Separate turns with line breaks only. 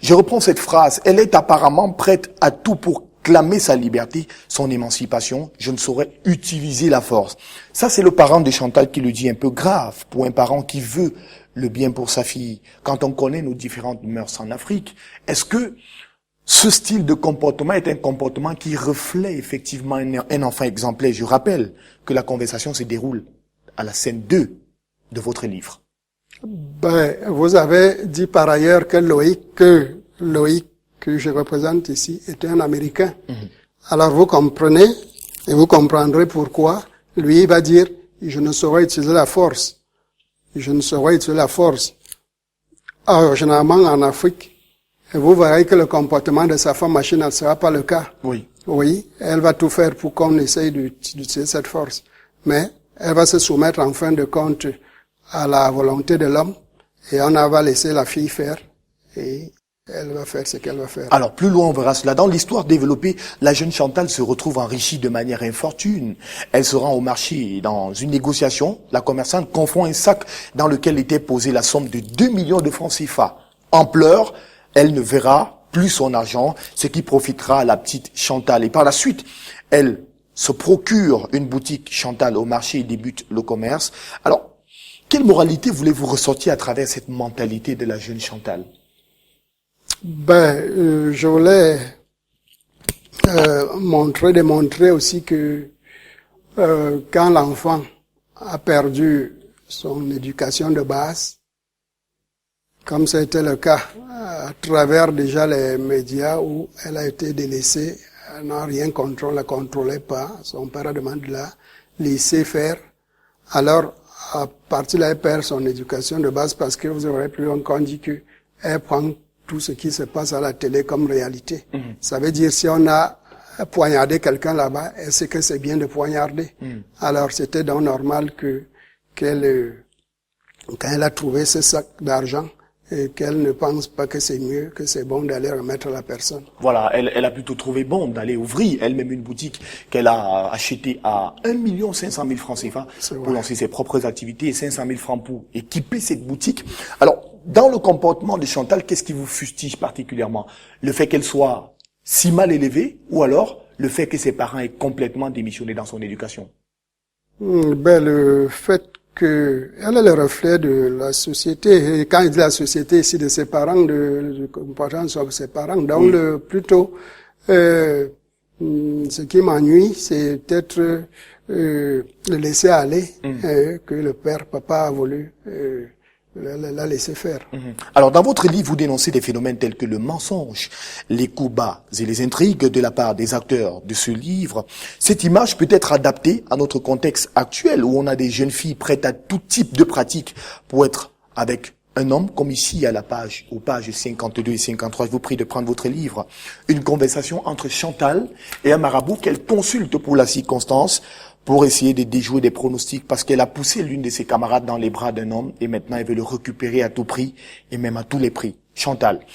Je reprends cette phrase. Elle est apparemment prête à tout pour clamer sa liberté, son émancipation. Je ne saurais utiliser la force. Ça, c'est le parent de Chantal qui le dit, un peu grave pour un parent qui veut le bien pour sa fille. Quand on connaît nos différentes mœurs en Afrique, est-ce que ce style de comportement est un comportement qui reflète effectivement un enfant exemplaire? Je rappelle que la conversation se déroule à la scène 2 de votre livre.
Vous avez dit par ailleurs que Loïc que je représente ici est un Américain. Alors vous comprenez et vous comprendrez pourquoi lui va dire je ne saurais utiliser la force. Je ne saurais utiliser la force. Alors généralement en Afrique, vous verrez que le comportement de sa femme machine ne sera pas le cas.
Oui.
Oui, elle va tout faire pour qu'on essaye d'utiliser cette force. Mais elle va se soumettre en fin de compte à la volonté de l'homme et on va laisser la fille faire et elle va faire ce qu'elle va faire.
Alors, plus loin, on verra cela. Dans l'histoire développée, la jeune Chantal se retrouve enrichie de manière infortune. Elle se rend au marché et dans une négociation, la commerçante confond un sac dans lequel était posée la somme de 2 millions de francs CFA. En pleurs, elle ne verra plus son argent, ce qui profitera à la petite Chantal. Et par la suite, elle se procure une boutique Chantal au marché et débute le commerce. Alors, quelle moralité voulez-vous ressortir à travers cette mentalité de la jeune Chantal?
Je voulais démontrer aussi que quand l'enfant a perdu son éducation de base, comme c'était le cas à travers déjà les médias où elle a été délaissée, elle n'a rien contrôlé, la contrôlait pas, son père a demandé de la laisser faire. Alors, à partir de là, elle perd son éducation de base parce que vous aurez plus encore dit que elle prend tout ce qui se passe à la télé comme réalité. Ça veut dire si on a poignardé quelqu'un là-bas, elle sait que c'est bien de poignarder. Alors c'était donc normal qu'elle, quand elle a trouvé ce sac d'argent, et qu'elle ne pense pas que c'est mieux, que c'est bon d'aller remettre à la personne.
Voilà, elle a plutôt trouvé bon d'aller ouvrir elle-même une boutique qu'elle a achetée à 1 500 000 francs CFA pour lancer ses propres activités et 500 000 francs pour équiper cette boutique. Alors, dans le comportement de Chantal, qu'est-ce qui vous fustige particulièrement? Le fait qu'elle soit si mal élevée ou alors le fait que ses parents aient complètement démissionné dans son éducation?
Le fait que elle est le reflet de la société. Et quand il dit la société ici, de ses parents, de comportement de ses parents. Donc, plutôt, ce qui m'ennuie, c'est peut-être le laisser aller, que le papa a voulu la laisser faire.
Alors, dans votre livre, vous dénoncez des phénomènes tels que le mensonge, les coups bas et les intrigues de la part des acteurs de ce livre. Cette image peut être adaptée à notre contexte actuel où on a des jeunes filles prêtes à tout type de pratiques pour être avec un homme, comme ici à aux pages 52 et 53. Je vous prie de prendre votre livre. Une conversation entre Chantal et un marabout qu'elle consulte pour la circonstance, pour essayer de déjouer des pronostics, parce qu'elle a poussé l'une de ses camarades dans les bras d'un homme et maintenant elle veut le récupérer à tout prix et même à tous les prix. Chantal.